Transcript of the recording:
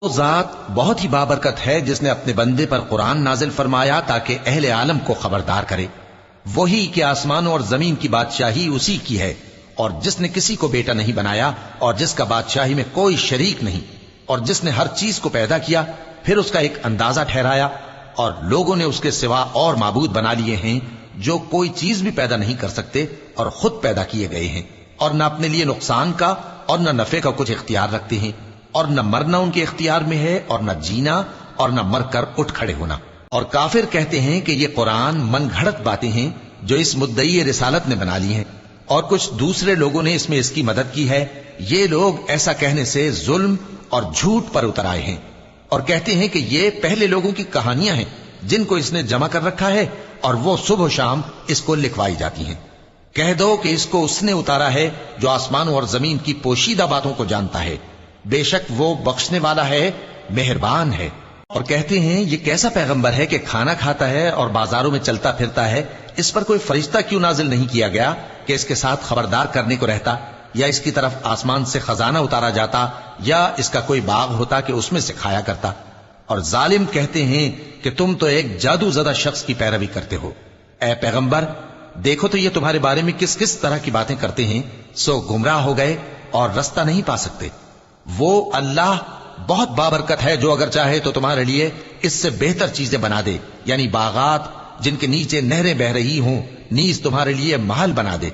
وہ ذات بہت ہی بابرکت ہے جس نے اپنے بندے پر قرآن نازل فرمایا تاکہ اہل عالم کو خبردار کرے. وہی کہ آسمانوں اور زمین کی بادشاہی اسی کی ہے، اور جس نے کسی کو بیٹا نہیں بنایا اور جس کا بادشاہی میں کوئی شریک نہیں، اور جس نے ہر چیز کو پیدا کیا پھر اس کا ایک اندازہ ٹھہرایا، اور لوگوں نے اس کے سوا اور معبود بنا لیے ہیں جو کوئی چیز بھی پیدا نہیں کر سکتے اور خود پیدا کیے گئے ہیں، اور نہ اپنے لیے نقصان کا اور نہ نفع کا کچھ اختیار رکھتے ہیں، اور نہ مرنا ان کے اختیار میں ہے اور نہ جینا اور نہ مر کر اٹھ کھڑے ہونا. اور کافر کہتے ہیں کہ یہ قرآن من گھڑت باتیں ہیں جو اس مدعی رسالت نے بنا لی ہیں، اور کچھ دوسرے لوگوں نے اس میں اس کی مدد کی ہے. یہ لوگ ایسا کہنے سے ظلم اور جھوٹ پر اتر آئے ہیں، اور کہتے ہیں کہ یہ پہلے لوگوں کی کہانیاں ہیں جن کو اس نے جمع کر رکھا ہے اور وہ صبح و شام اس کو لکھوائی جاتی ہیں. کہہ دو کہ اس کو اس نے اتارا ہے جو آسمانوں اور زمین کی پوشیدہ باتوں کو جانتا ہے، بے شک وہ بخشنے والا ہے، مہربان ہے. اور کہتے ہیں یہ کیسا پیغمبر ہے کہ کھانا کھاتا ہے اور بازاروں میں چلتا پھرتا ہے، اس پر کوئی فرشتہ کیوں نازل نہیں کیا گیا کہ اس کے ساتھ خبردار کرنے کو رہتا، یا اس کی طرف آسمان سے خزانہ اتارا جاتا، یا اس کا کوئی باغ ہوتا کہ اس میں سے کھایا کرتا. اور ظالم کہتے ہیں کہ تم تو ایک جادو زدہ شخص کی پیروی کرتے ہو. اے پیغمبر دیکھو تو یہ تمہارے بارے میں کس کس طرح کی باتیں کرتے ہیں، سو گمراہ ہو گئے اور رستہ نہیں پا سکتے. وہ اللہ بہت بابرکت ہے جو اگر چاہے تو تمہارے لیے اس سے بہتر چیزیں بنا دے، یعنی باغات جن کے نیچے نہریں بہ رہی ہوں، نیز تمہارے لیے محل بنا دے.